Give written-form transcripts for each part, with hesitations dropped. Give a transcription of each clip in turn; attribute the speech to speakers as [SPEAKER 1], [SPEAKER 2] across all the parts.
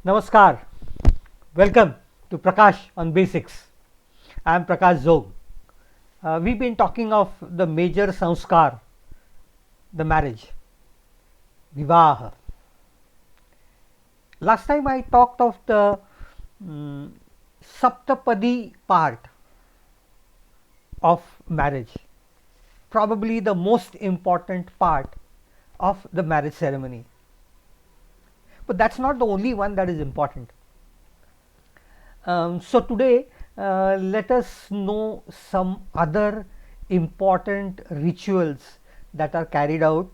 [SPEAKER 1] Namaskar. Welcome to Prakash on Basics. I am Prakash Zog. We've been talking of the major sanskar, the marriage, Vivaha. Last time I talked of the Saptapadi part of marriage, probably the most important part of the marriage ceremony. But that's not the only one that is important. So today, let us know some other important rituals that are carried out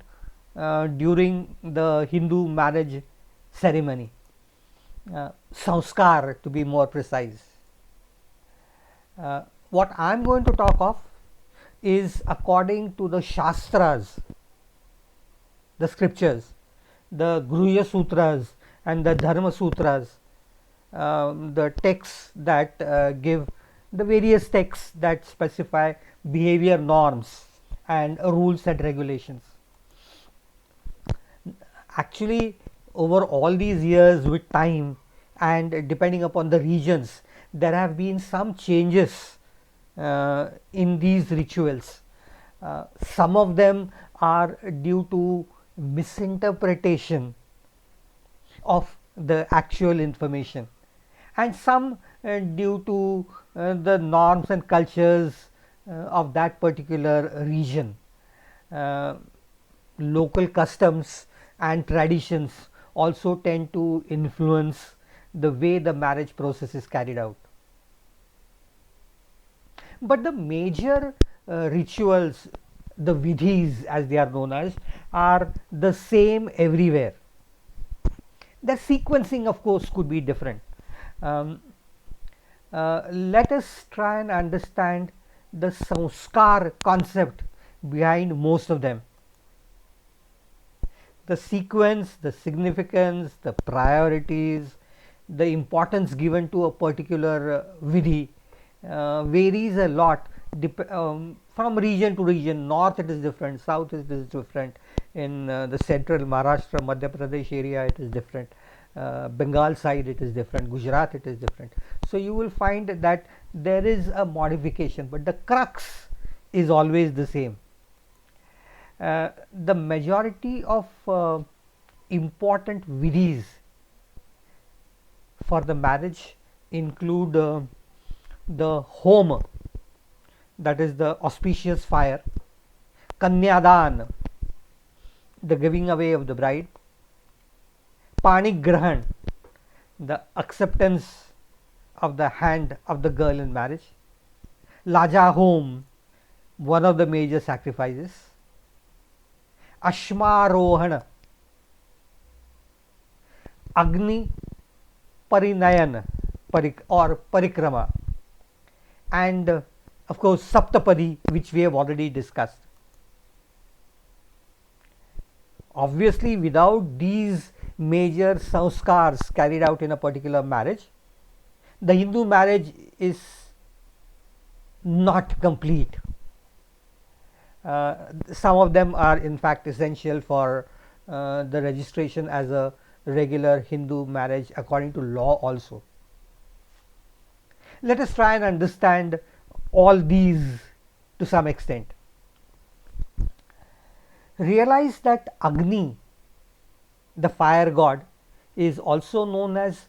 [SPEAKER 1] during the Hindu marriage ceremony, sanskar to be more precise. What I am going to talk of is according to the Shastras, the scriptures, the Gruhya Sutras and the Dharma Sutras, the texts that give the various texts that specify behavior norms and rules and regulations. Actually, over all these years with time and depending upon the regions, there have been some changes in these rituals. Some of them are due to misinterpretation of the actual information, and some due to the norms and cultures of that particular region. Local customs and traditions also tend to influence the way the marriage process is carried out. But the major rituals, the vidhis as they are known as, are the same everywhere. The sequencing, of course, could be different. Let us try and understand the sanskar concept behind most of them. The sequence, the significance, the priorities, the importance given to a particular vidhi varies a lot from region to region. North it is different, south it is different, in the central Maharashtra, Madhya Pradesh area it is different, Bengal side it is different, Gujarat it is different. So you will find that there is a modification, but the crux is always the same. The majority of important vidhis for the marriage include the homa, that is the auspicious fire, kanyadan, the giving away of the bride, panigrahan, the acceptance of the hand of the girl in marriage, laja home, one of the major sacrifices, ashmarohana, agni parinayan or parikrama, and of course saptapadi, which we have already discussed. Obviously, without these major sanskars carried out in a particular marriage, the Hindu marriage is not complete. Some of them are in fact essential for the registration as a regular Hindu marriage according to law also. Let us try and understand all these to some extent. Realize that Agni, the fire god, is also known as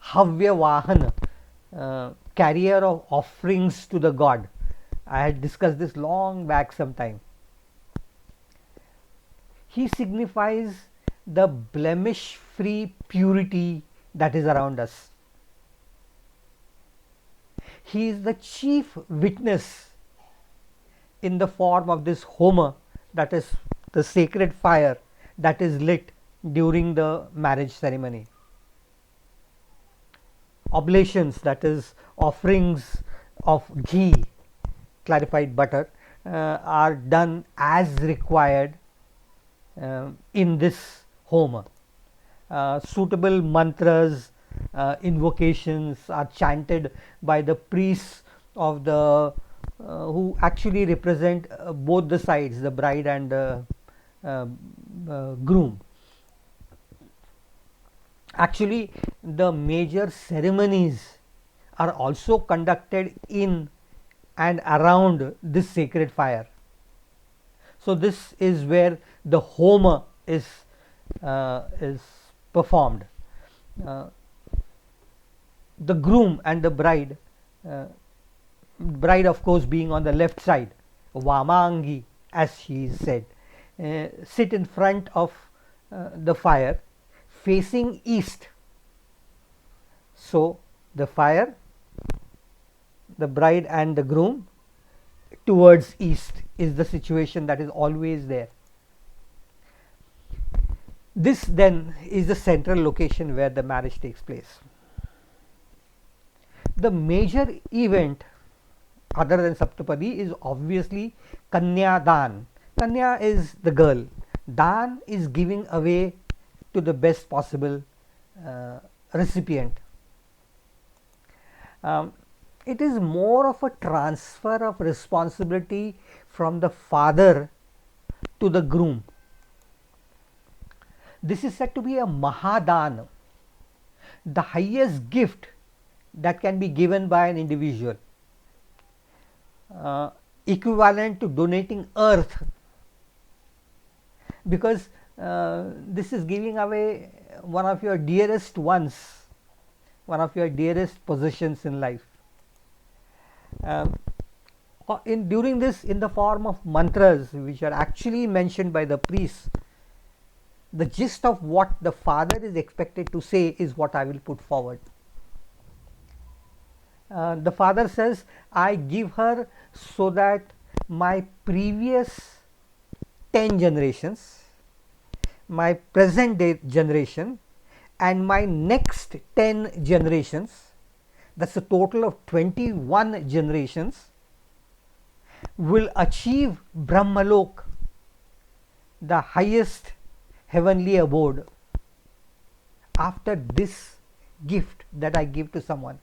[SPEAKER 1] Havya Vahana, carrier of offerings to the god. I had discussed this long back sometime. He signifies the blemish free purity that is around us. He is the chief witness in the form of this homa, that is the sacred fire that is lit during the marriage ceremony. Oblations, that is offerings of ghee, clarified butter, are done as required in this homa. Suitable mantras, invocations are chanted by the priests of the who actually represent both the sides, the bride and the groom. Actually, the major ceremonies are also conducted in and around this sacred fire. So this is where the Homa is performed. Uh, the groom and the uh, bride of course being on the left side, Vamangi as she is said, sit in front of the fire facing east. So the fire, the bride and the groom towards east is the situation that is always there. This then is the central location where the marriage takes place. The major event other than Saptapadi is obviously Kanya Dan. Kanya is the girl, Dan is giving away to the best possible recipient. It is more of a transfer of responsibility from the father to the groom. This is said to be a Mahadan, the highest gift that can be given by an individual, equivalent to donating earth, because this is giving away one of your dearest ones, one of your dearest possessions in life. During this, in the form of mantras which are actually mentioned by the priests, the gist of what the father is expected to say is what I will put forward. The father says, I give her so that my previous 10 generations, my present day generation, and my next 10 generations, that's a total of 21 generations, will achieve Brahmalok, the highest heavenly abode, after this gift that I give to someone.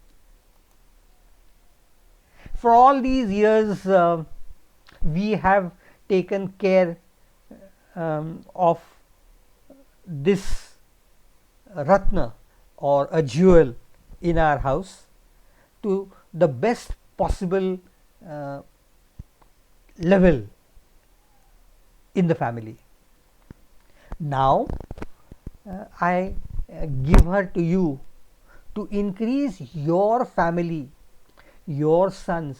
[SPEAKER 1] For all these years, we have taken care of this Ratna or a jewel in our house to the best possible level in the family. Now I give her to you to increase your family, your sons,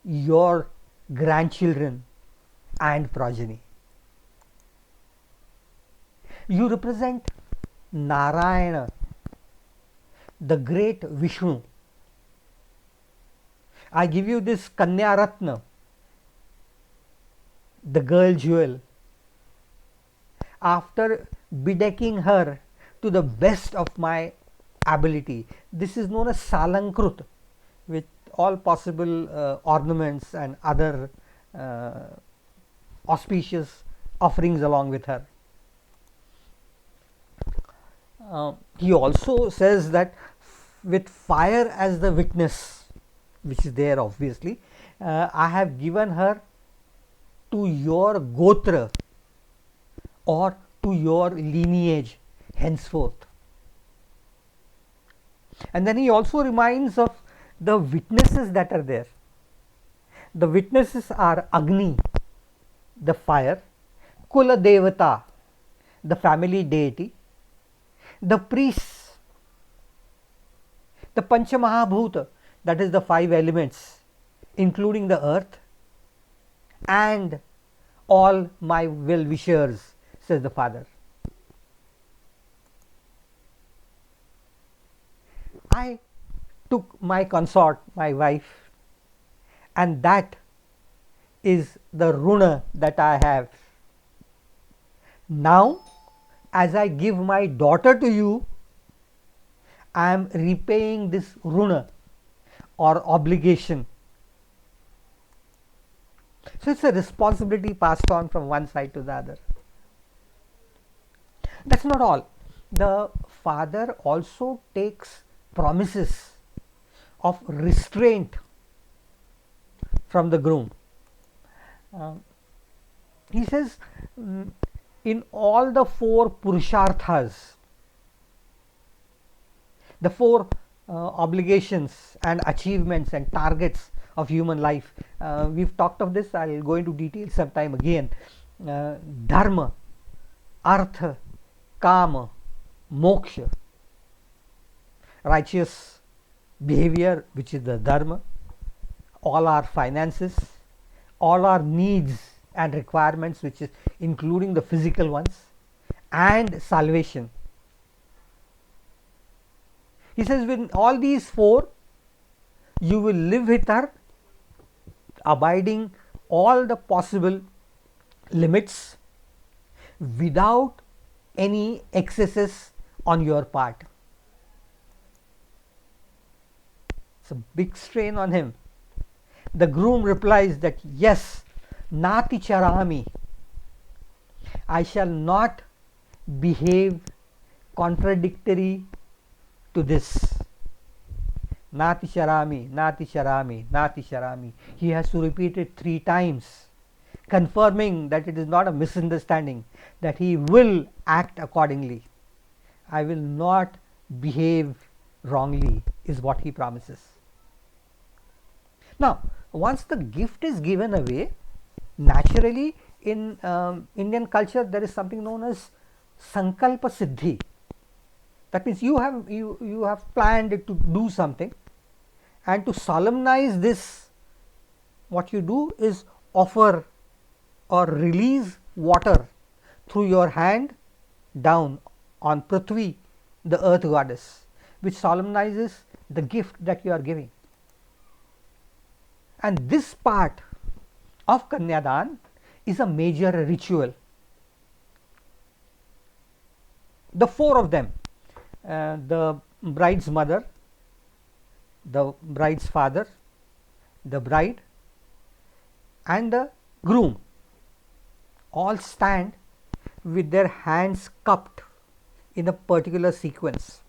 [SPEAKER 1] your grandchildren and progeny. You represent Narayana, the great Vishnu. I give you this Kanya Ratna, the girl jewel, after bedecking her to the best of my ability. This is known as Salankrut, with all possible ornaments and other auspicious offerings along with her. He also says that with fire as the witness, which is there obviously, I have given her to your gotra or to your lineage henceforth. And then he also reminds of the witnesses that are there. The witnesses are Agni, the fire, Kula Devata, the family deity, the priests, the Panchamahabhuta, that is the 5 elements, including the earth, and all my well wishers, says the father. I took my consort, my wife, and that is the runa that I have. Now, as I give my daughter to you, I am repaying this runa or obligation. So it's a responsibility passed on from one side to the other. That's not all. The father also takes promises of restraint from the groom. He says, in all the 4 purusharthas, The four obligations and achievements and targets of human life. We've talked of this. I'll go into detail sometime again. Dharma, artha, kama, moksha. Righteous behavior, which is the dharma, all our finances, all our needs and requirements, which is including the physical ones, and salvation. He says, with all these four, you will live with her, abiding all the possible limits without any excesses on your part. It's a big strain on him. The groom replies that, yes, nati charami, I shall not behave contradictory to this. Nati charami, nati charami, nati charami. He has to repeat it 3 times, confirming that it is not a misunderstanding, that he will act accordingly. I will not behave wrongly, is what he promises. Now, once the gift is given away, naturally in Indian culture there is something known as sankalpa siddhi. That means you have planned to do something, and to solemnize this, what you do is offer or release water through your hand down on Prithvi, the earth goddess, which solemnizes the gift that you are giving. And this part of Kanyadan is a major ritual. The 4 of them, the bride's mother, the bride's father, the bride, and the groom, all stand with their hands cupped in a particular sequence.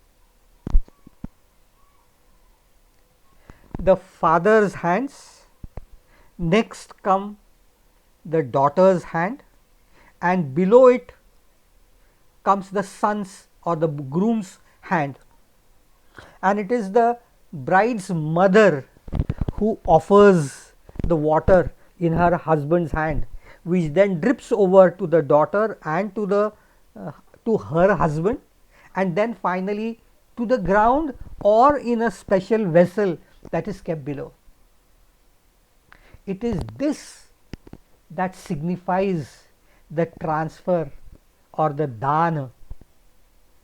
[SPEAKER 1] The father's hands, next come the daughter's hand, and below it comes the son's or the groom's hand, and it is the bride's mother who offers the water in her husband's hand, which then drips over to the daughter and to her husband, and then finally to the ground or in a special vessel that is kept below. It is this that signifies the transfer or the dana,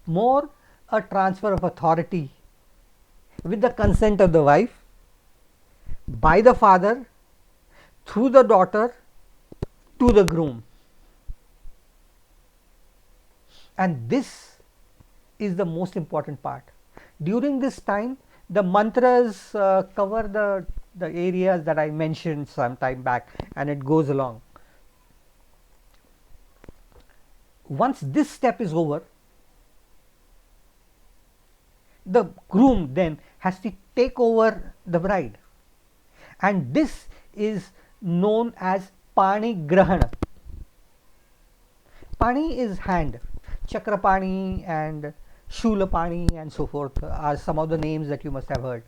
[SPEAKER 1] more a transfer of authority with the consent of the wife by the father through the daughter to the groom. And this is the most important part. During this time, the mantras cover the areas that I mentioned some time back, and it goes along. Once this step is over, the groom then has to take over the bride, and this is known as Pani Grahana. Pani is hand, Chakrapani and Shulapani and so forth are some of the names that you must have heard.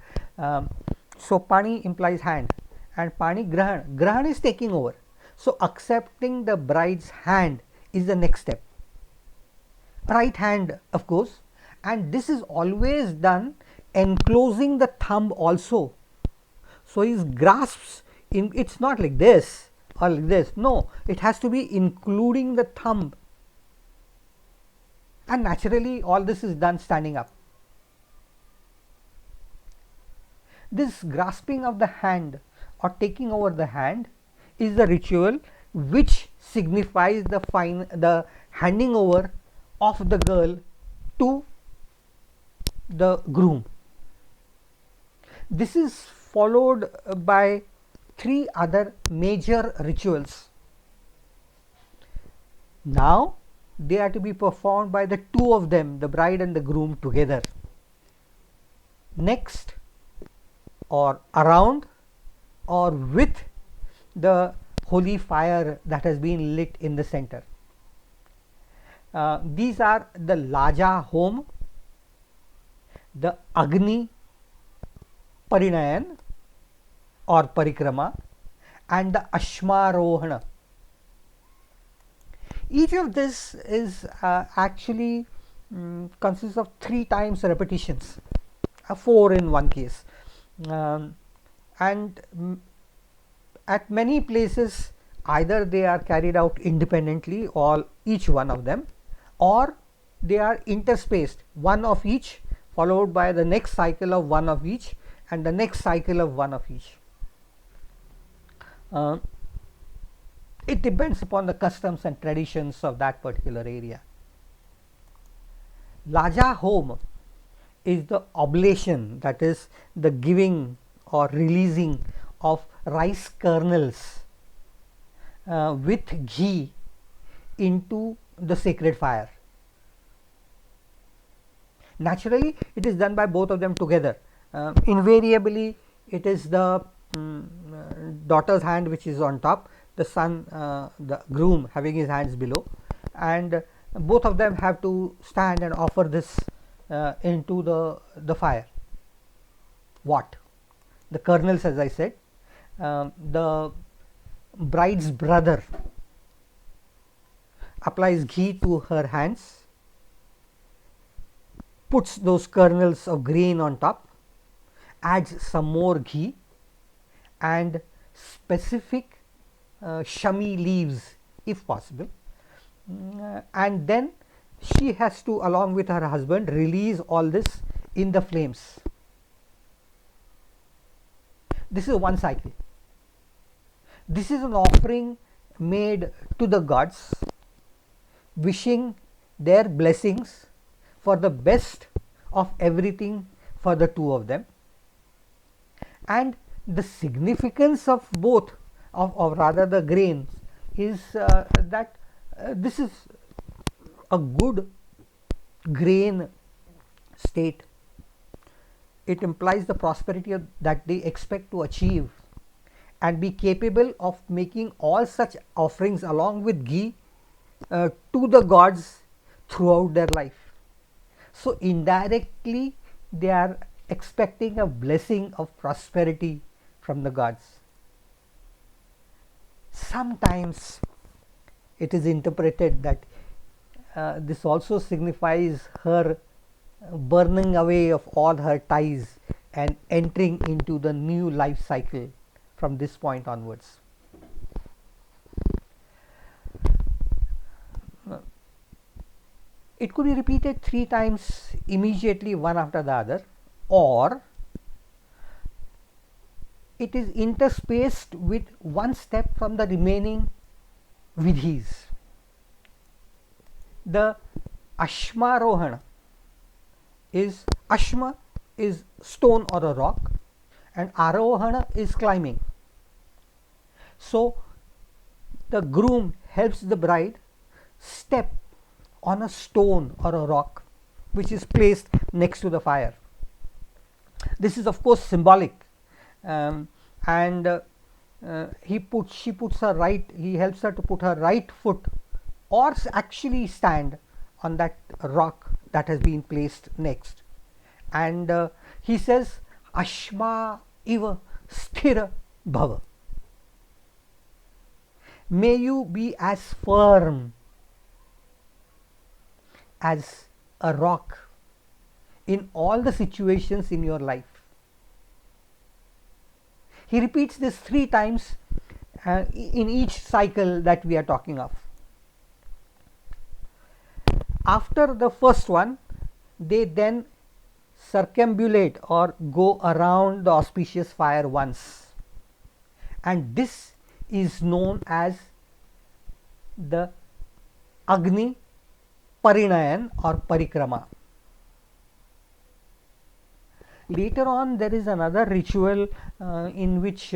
[SPEAKER 1] So Pani implies hand, and Pani Grahana, Grahana is taking over. So accepting the bride's hand is the next step. Right hand, of course, and this is always done enclosing the thumb also. So he grasps in, it's not like this or like this, no, it has to be including the thumb, and naturally all this is done standing up. This grasping of the hand or taking over the hand is the ritual which signifies the handing over of the girl to the groom. This is followed by 3 other major rituals. Now they are to be performed by the 2 of them, the bride and the groom together. Next, or around or with the holy fire that has been lit in the center. These are the Laja home, the Agni Parinayan or Parikrama, and the Ashmarohana. Each of this is actually consists of 3 times repetitions, 4 in one case, and at many places either they are carried out independently, all each one of them, or they are interspaced, one of each followed by the next cycle of one of each and the next cycle of one of each. It depends upon the customs and traditions of that particular area. Laja Hom is the oblation, that is the giving or releasing of rice kernels with ghee into the sacred fire. Naturally, it is done by both of them together. Invariably, it is the daughter's hand which is on top, the son, the groom having his hands below, and both of them have to stand and offer this into the fire. What? The kernels, as I said. The bride's brother applies ghee to her hands, puts those kernels of grain on top, adds some more ghee and specific shami leaves if possible, and then she has to, along with her husband, release all this in the flames. This is one cycle. This is an offering made to the gods, wishing their blessings for the best of everything for the two of them. And the significance of both, or rather the grains, is that this is a good grain state. It implies the prosperity that they expect to achieve and be capable of making all such offerings along with ghee to the gods throughout their life. So indirectly they are expecting a blessing of prosperity from the gods. Sometimes it is interpreted that this also signifies her burning away of all her ties and entering into the new life cycle from this point onwards. It could be repeated 3 times immediately, one after the other, or it is interspaced with one step from the remaining vidhis. The Ashmarohana is, Ashma is stone or a rock, and Arohana is climbing. So the groom helps the bride step on a stone or a rock which is placed next to the fire. This is of course symbolic, and he helps her to put her right foot or actually stand on that rock that has been placed next, and he says Ashma iva sthira bhava, may you be as firm as a rock in all the situations in your life. He repeats this 3 times in each cycle that we are talking of. After the first one, they then circumambulate or go around the auspicious fire once, and this is known as the Agni Parinayan or Parikrama. Later on, there is another ritual in which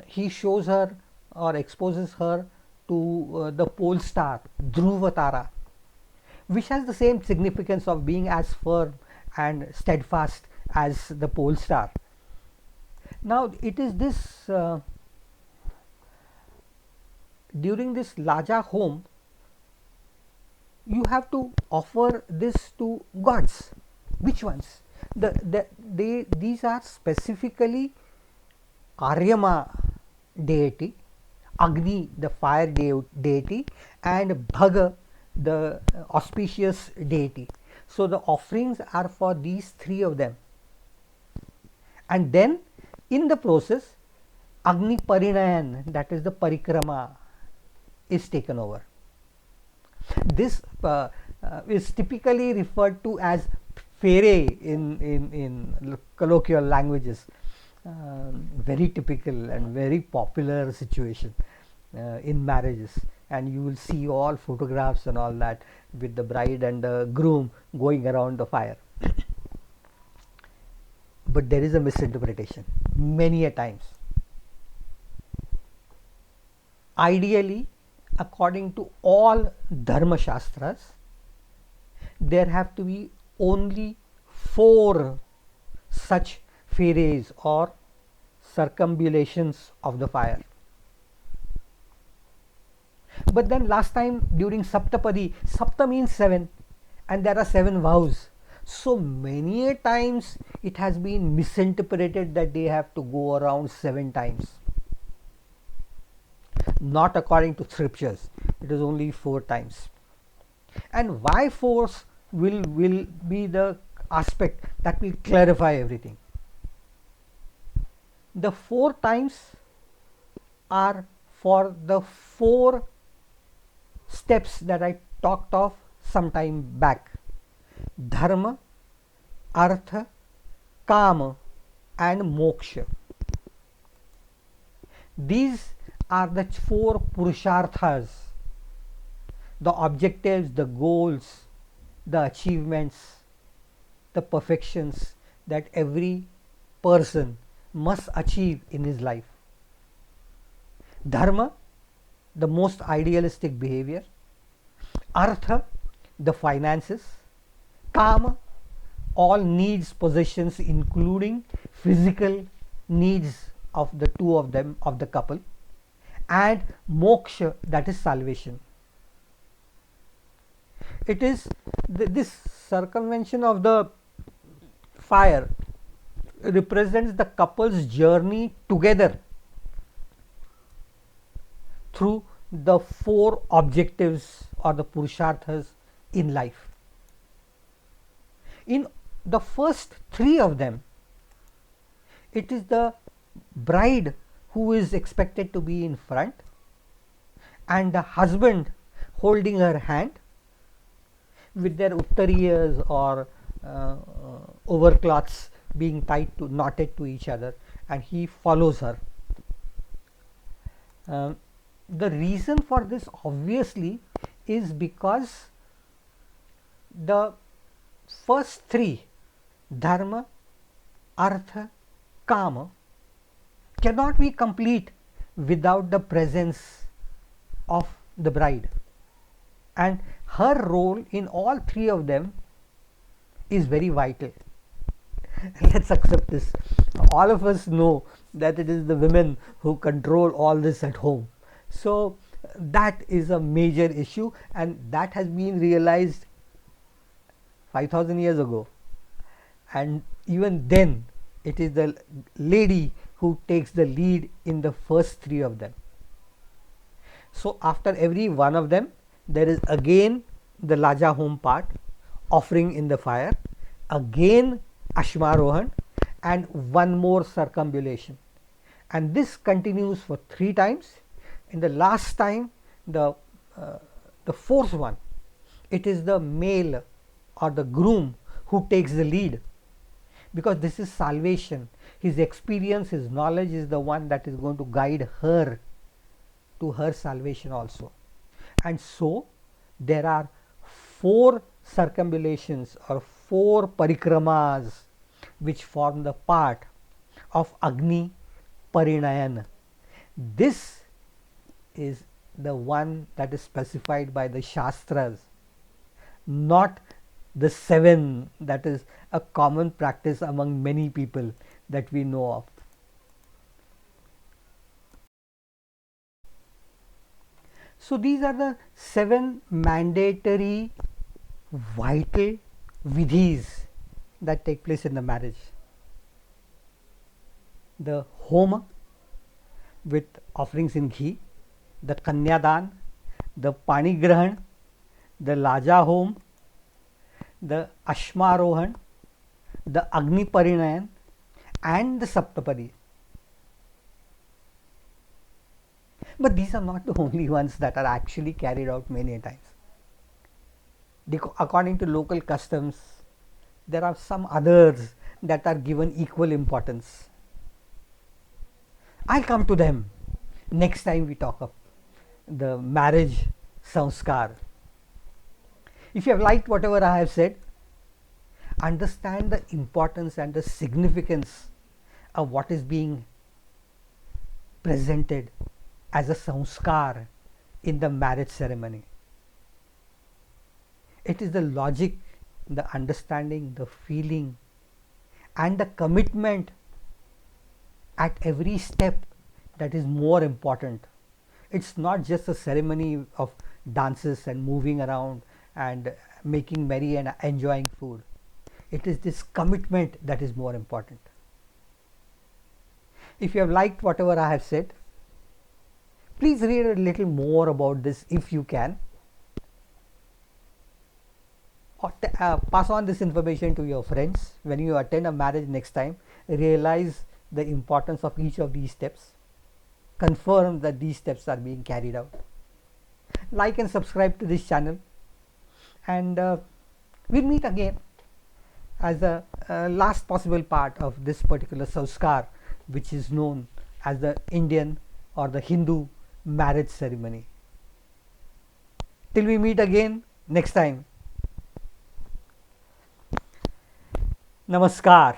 [SPEAKER 1] he shows her or exposes her to the pole star Dhruvatara, which has the same significance of being as firm and steadfast as the pole star. Now it is this during this Laja home, you have to offer this to gods. Which ones? these are specifically Aryama deity, Agni the fire deity, and Bhaga the auspicious deity. So the offerings are for these three of them, and then in the process Agni Parinayan, that is the parikrama, is taken over. This is typically referred to as fere in colloquial languages. Very typical and very popular situation in marriages, and you will see all photographs and all that with the bride and the groom going around the fire. But there is a misinterpretation many a times. Ideally, according to all dharma shastras, there have to be only 4 such feres or circumambulations of the fire. But then last time during Saptapadi, Sapta means 7, and there are 7 vows. So many a times it has been misinterpreted that they have to go around 7 times. Not according to scriptures, it is only 4 times. And why 4 will be the aspect that will clarify everything. The 4 times are for the 4 steps that I talked of some time back: dharma, artha, kama, and moksha. These are the 4 purusharthas, the objectives, the goals, the achievements, the perfections that every person must achieve in his life. Dharma, the most idealistic behavior; artha, the finances; kama, all needs, possessions, including physical needs of the two of them, of the couple; and moksha, that is salvation. It is this circumvention of the fire represents the couple's journey together through the 4 objectives or the purusharthas in life. In the first 3 of them, it is the bride who is expected to be in front, and the husband holding her hand with their uttariyas or overcloths being tied to, knotted to each other, and he follows her. The reason for this obviously is because the first 3, dharma, artha, kama, cannot be complete without the presence of the bride, and her role in all 3 of them is very vital. Let's accept this. All of us know that it is the women who control all this at home. So that is a major issue, and that has been realized 5000 years ago, and even then it is the lady who takes the lead in the first 3 of them. So after every one of them, there is again the Laja home part, offering in the fire, again Ashmarohan, and one more circumambulation, and this continues for 3 times. In the last time, the 4th one, it is the male or the groom who takes the lead, because this is salvation. His experience, his knowledge is the one that is going to guide her to her salvation also. And so there are 4 circumambulations or 4 parikramas which form the part of Agni Parinayan. This is the one that is specified by the Shastras, not the 7 that is a common practice among many people that we know of. So these are the 7 mandatory vital vidhis that take place in the marriage. The homa with offerings in ghee, the kanyadan, the panigrahan, the laja home, the ashmarohan, the agni parinayan, and the saptapadi. But these are not the only ones that are actually carried out many times. According to local customs, there are some others that are given equal importance. I'll come to them next time we talk of the marriage sanskar. If you have liked whatever I have said, understand the importance and the significance of what is being presented as a sanskar in the marriage ceremony. It is the logic, the understanding, the feeling, and the commitment at every step that is more important. It's not just a ceremony of dances and moving around and making merry and enjoying food. It is this commitment that is more important. If you have liked whatever I have said, please read a little more about this if you can, or pass on this information to your friends. When you attend a marriage next time, realize the importance of each of these steps. Confirm that these steps are being carried out. Like and subscribe to this channel, and we'll meet again as the last possible part of this particular sanskar, which is known as the Indian or the Hindu marriage ceremony. Till we meet again next time. Namaskar.